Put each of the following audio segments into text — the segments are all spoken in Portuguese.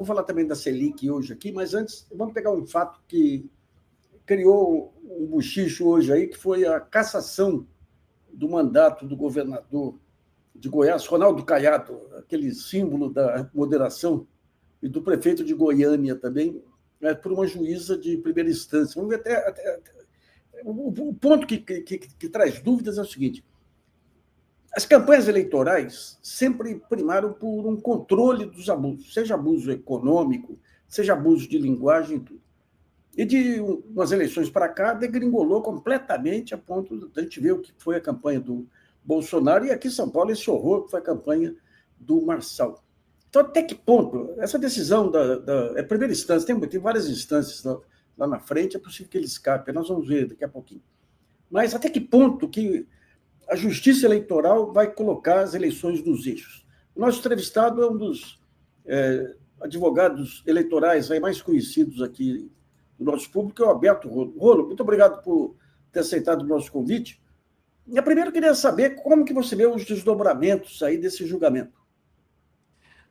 Vou falar também da Selic hoje aqui, mas antes, vamos pegar um fato que criou um bochicho hoje aí, que foi a cassação do mandato do governador de Goiás, Ronaldo Caiado, aquele símbolo da moderação, e do prefeito de Goiânia também, por uma juíza de primeira instância. Vamos ver o ponto que traz dúvidas é o seguinte: as campanhas eleitorais sempre primaram por um controle dos abusos, seja abuso econômico, seja abuso de linguagem, tudo. E de umas eleições para cá, degringolou completamente a ponto de a gente ver o que foi a campanha do Bolsonaro, e aqui em São Paulo esse horror que foi a campanha do Marçal. Então, até que ponto essa decisão é primeira instância, tem várias instâncias lá na frente, é possível que ele escape, nós vamos ver daqui a pouquinho. Mas até que ponto que a Justiça Eleitoral vai colocar as eleições nos eixos? O nosso entrevistado é um dos advogados eleitorais aí mais conhecidos aqui do nosso público, é o Alberto Rolo. Rolo, muito obrigado por ter aceitado o nosso convite. E primeiro eu queria saber como que você vê os desdobramentos aí desse julgamento.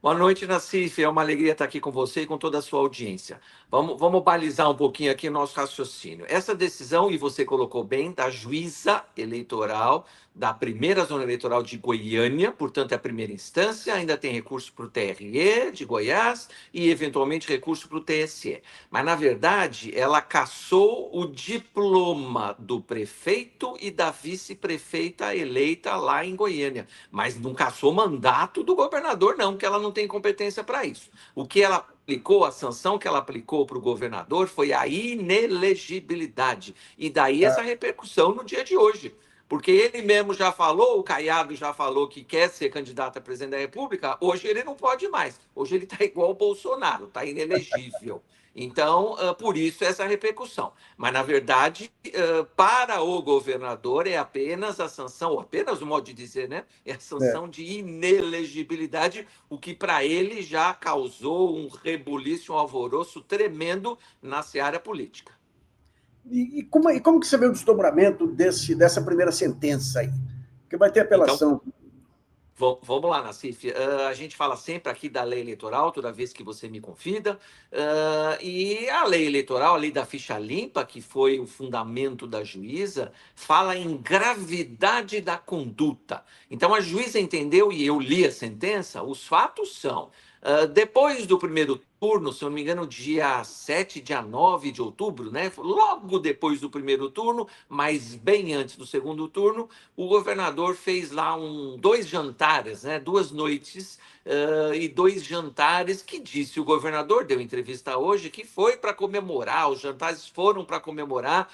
Boa noite, Nassif. É uma alegria estar aqui com você e com toda a sua audiência. Vamos balizar um pouquinho aqui o nosso raciocínio. Essa decisão, e você colocou bem, da juíza eleitoral da primeira zona eleitoral de Goiânia, portanto é a primeira instância, ainda tem recurso para o TRE de Goiás e, eventualmente, recurso para o TSE. Mas, na verdade, ela cassou o diploma do prefeito e da vice-prefeita eleita lá em Goiânia, mas não cassou o mandato do governador, não, que ela não tem competência para isso. O que ela aplicou, a sanção que ela aplicou para o governador foi a inelegibilidade. E daí essa repercussão no dia de hoje. Porque ele mesmo já falou, o Caiado já falou que quer ser candidato a presidente da República, hoje ele não pode mais. Hoje ele está igual o Bolsonaro, está inelegível. Então, por isso essa repercussão. Mas, na verdade, para o governador é apenas a sanção, ou apenas o modo de dizer, né? É a sanção de inelegibilidade, o que para ele já causou um rebuliço, um alvoroço tremendo na seara política. E como que você vê o desdobramento dessa primeira sentença aí? Porque vai ter apelação. Então, vamos lá, Nassif. A gente fala sempre aqui da lei eleitoral, toda vez que você me convida. E a lei eleitoral, a lei da ficha limpa, que foi o fundamento da juíza, fala em gravidade da conduta. Então, a juíza entendeu, e eu li a sentença, os fatos são... depois do primeiro turno, se eu não me engano, dia 7, dia 9 de outubro, né? Logo depois do primeiro turno, mas bem antes do segundo turno, o governador fez lá dois jantares, né? 2 noites e 2 jantares, que disse o governador, deu entrevista hoje, que foi para comemorar, os jantares foram para comemorar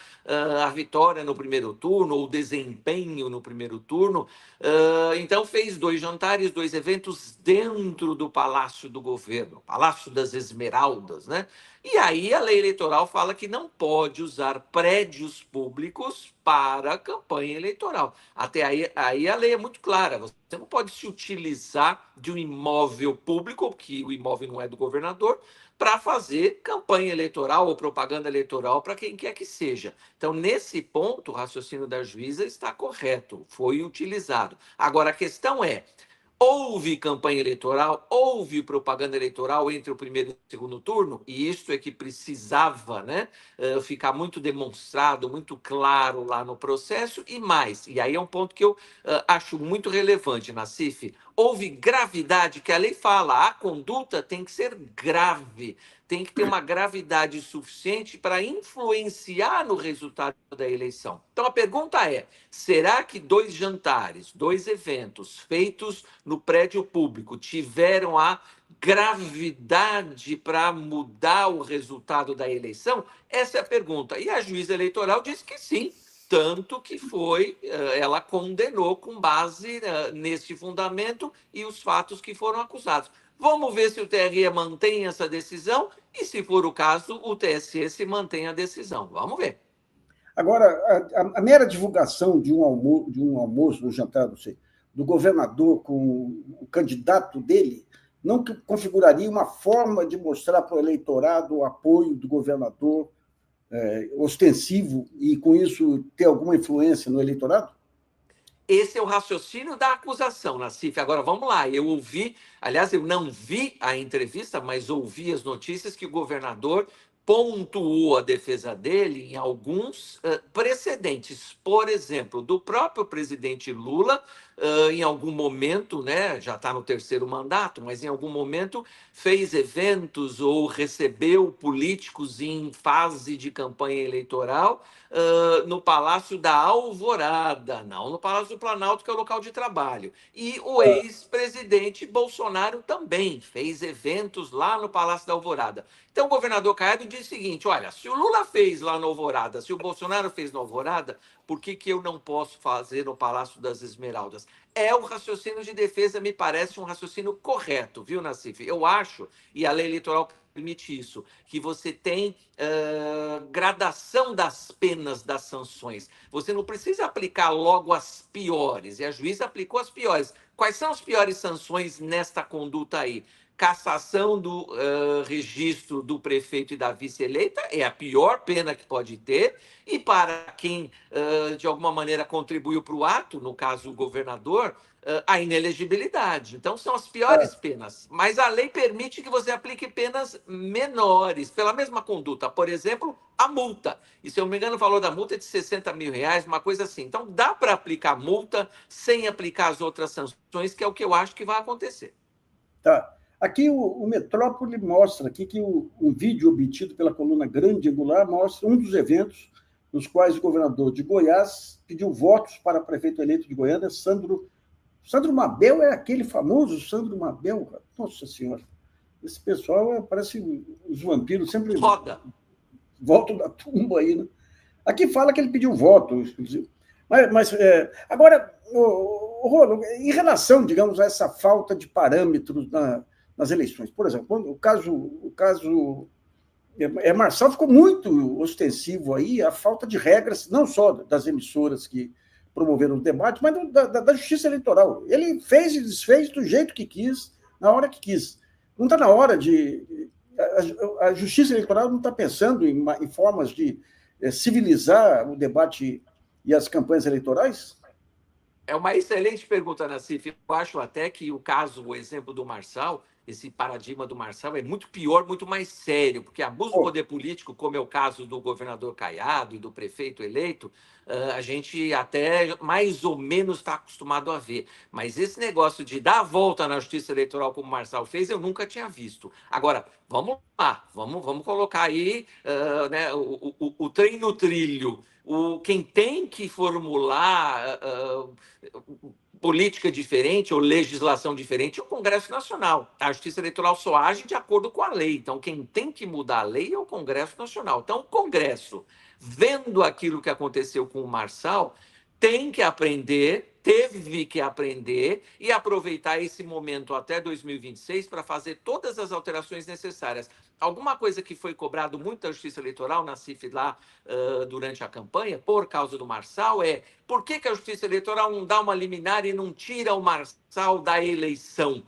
a vitória no primeiro turno, ou o desempenho no primeiro turno. Então fez 2 jantares, 2 eventos dentro do Palácio do Governo, Palácio das Esmeraldas, né? E aí a lei eleitoral fala que não pode usar prédios públicos para campanha eleitoral. Até aí a lei é muito clara, você não pode se utilizar de um imóvel público, que o imóvel não é do governador, para fazer campanha eleitoral ou propaganda eleitoral para quem quer que seja. Então, nesse ponto, o raciocínio da juíza está correto, foi utilizado. Agora, a questão é, houve campanha eleitoral, houve propaganda eleitoral entre o primeiro e o segundo turno, e isso é que precisava, né, ficar muito demonstrado, muito claro lá no processo, e mais, e aí é um ponto que eu acho muito relevante, Nassif, houve gravidade, que a lei fala, a conduta tem que ser grave, tem que ter uma gravidade suficiente para influenciar no resultado da eleição. Então, a pergunta é, será que 2 jantares, 2 eventos feitos no prédio público tiveram a gravidade para mudar o resultado da eleição? Essa é a pergunta. E a juíza eleitoral disse que sim, tanto que ela condenou com base nesse fundamento e os fatos que foram acusados. Vamos ver se o TRE mantém essa decisão e, se for o caso, o TSE se mantém a decisão. Vamos ver. Agora, a mera divulgação de um almoço, um jantar, não sei, do governador com o candidato dele, não configuraria uma forma de mostrar para o eleitorado o apoio do governador ostensivo e, com isso, ter alguma influência no eleitorado? Esse é o raciocínio da acusação, Nassif. Agora, vamos lá. Eu ouvi, aliás, eu não vi a entrevista, mas ouvi as notícias que o governador pontuou a defesa dele em alguns precedentes. Por exemplo, do próprio presidente Lula, em algum momento, né, já está no terceiro mandato, mas em algum momento fez eventos ou recebeu políticos em fase de campanha eleitoral no Palácio da Alvorada, não no Palácio do Planalto, que é o local de trabalho. E o ex-presidente Bolsonaro também fez eventos lá no Palácio da Alvorada. Então, o governador Caiado diz o seguinte: olha, se o Lula fez lá no Alvorada, se o Bolsonaro fez no Alvorada, por que, que eu não posso fazer no Palácio das Esmeraldas? É o raciocínio de defesa, me parece um raciocínio correto, viu, Nassif? Eu acho, e a lei eleitoral permite isso, que você tem gradação das penas, das sanções. Você não precisa aplicar logo as piores, e a juíza aplicou as piores. Quais são as piores sanções nesta conduta aí? Cassação do registro do prefeito e da vice-eleita é a pior pena que pode ter, e para quem, de alguma maneira, contribuiu para o ato, no caso o governador, a inelegibilidade. Então, são as piores penas. Mas a lei permite que você aplique penas menores pela mesma conduta. Por exemplo, a multa. E, se eu não me engano, o valor da multa é de 60 mil reais, uma coisa assim. Então, dá para aplicar multa sem aplicar as outras sanções, que é o que eu acho que vai acontecer. Tá. Aqui o Metrópole mostra aqui que um vídeo obtido pela coluna Grande Angular mostra um dos eventos nos quais o governador de Goiás pediu votos para prefeito eleito de Goiânia, Sandro Mabel. É aquele famoso Sandro Mabel? Nossa Senhora, esse pessoal parece os vampiros, sempre Roda. voltam da tumba aí, né? Aqui fala que ele pediu voto, inclusive. Mas agora, Rolo, em relação, digamos, a essa falta de parâmetros nas eleições, por exemplo, o caso Marçal ficou muito ostensivo aí, a falta de regras, não só das emissoras que promoveram o debate, mas da Justiça Eleitoral. Ele fez e desfez do jeito que quis, na hora que quis. Não está na hora de... A Justiça Eleitoral não está pensando em formas de civilizar o debate e as campanhas eleitorais? É uma excelente pergunta, Nassif. Eu acho até que o exemplo do Marçal, esse paradigma do Marçal é muito pior, muito mais sério, porque abuso do poder político, como é o caso do governador Caiado e do prefeito eleito, a gente até mais ou menos está acostumado a ver. Mas esse negócio de dar a volta na justiça eleitoral, como o Marçal fez, eu nunca tinha visto. Agora, vamos lá, vamos colocar aí né, o trem no trilho. Quem tem que formular política diferente ou legislação diferente é o Congresso Nacional. A Justiça Eleitoral só age de acordo com a lei. Então, quem tem que mudar a lei é o Congresso Nacional. Então, o Congresso, vendo aquilo que aconteceu com o Marçal, tem que aprender, teve que aprender e aproveitar esse momento até 2026 para fazer todas as alterações necessárias. Alguma coisa que foi cobrado muito da Justiça Eleitoral, na CIF lá, durante a campanha, por causa do Marçal, por que a Justiça Eleitoral não dá uma liminar e não tira o Marçal da eleição?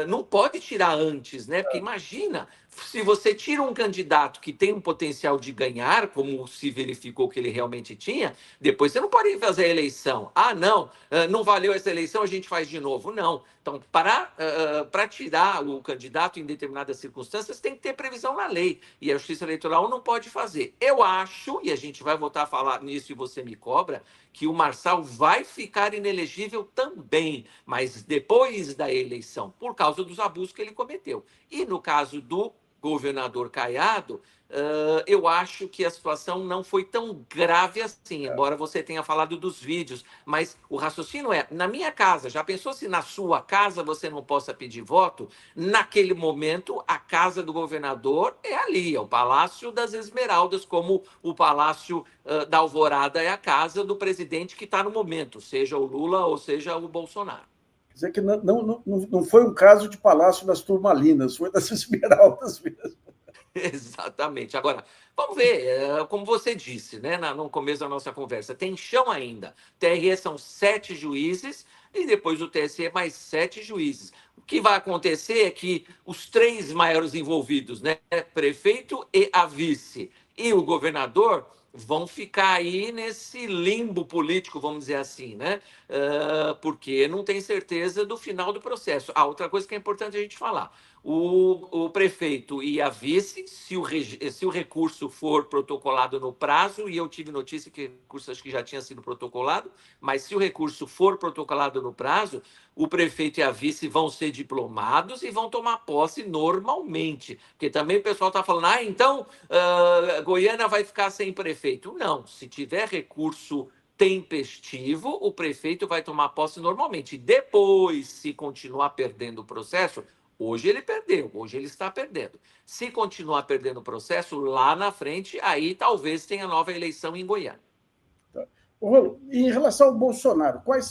Não pode tirar antes, né? Porque imagina, se você tira um candidato que tem um potencial de ganhar, como se verificou que ele realmente tinha, depois você não pode fazer a eleição. Ah, não, não valeu essa eleição, a gente faz de novo. Não. Então, para tirar o candidato em determinadas circunstâncias, tem que ter previsão na lei. E a Justiça Eleitoral não pode fazer. Eu acho, e a gente vai voltar a falar nisso e você me cobra, que o Marçal vai ficar inelegível também, mas depois da eleição, por causa dos abusos que ele cometeu. E no caso do governador Caiado, eu acho que a situação não foi tão grave assim, embora você tenha falado dos vídeos, mas o raciocínio na minha casa, já pensou se na sua casa você não possa pedir voto? Naquele momento, a casa do governador é ali, é o Palácio das Esmeraldas, como o Palácio da Alvorada é a casa do presidente que está no momento, seja o Lula ou seja o Bolsonaro. Quer dizer que não foi um caso de Palácio das Turmalinas, foi das Esmeraldas mesmo. Exatamente. Agora, vamos ver, como você disse, né, no começo da nossa conversa, tem chão ainda. TRE são 7 juízes e depois o TSE mais 7 juízes. O que vai acontecer é que os 3 maiores envolvidos, né, prefeito e a vice, e o governador vão ficar aí nesse limbo político, vamos dizer assim, né? Porque não tem certeza do final do processo. Outra coisa que é importante a gente falar: o prefeito e a vice, se o recurso for protocolado no prazo, e eu tive notícia que o recurso acho que já tinha sido protocolado, mas se o recurso for protocolado no prazo, o prefeito e a vice vão ser diplomados e vão tomar posse normalmente. Porque também o pessoal está falando, então Goiânia vai ficar sem prefeito. Não, se tiver recurso tempestivo, o prefeito vai tomar posse normalmente. Depois, se continuar perdendo o processo, hoje ele perdeu, hoje ele está perdendo. Se continuar perdendo o processo, lá na frente, aí talvez tenha nova eleição em Goiânia. Tá. Rolo, em relação ao Bolsonaro, quais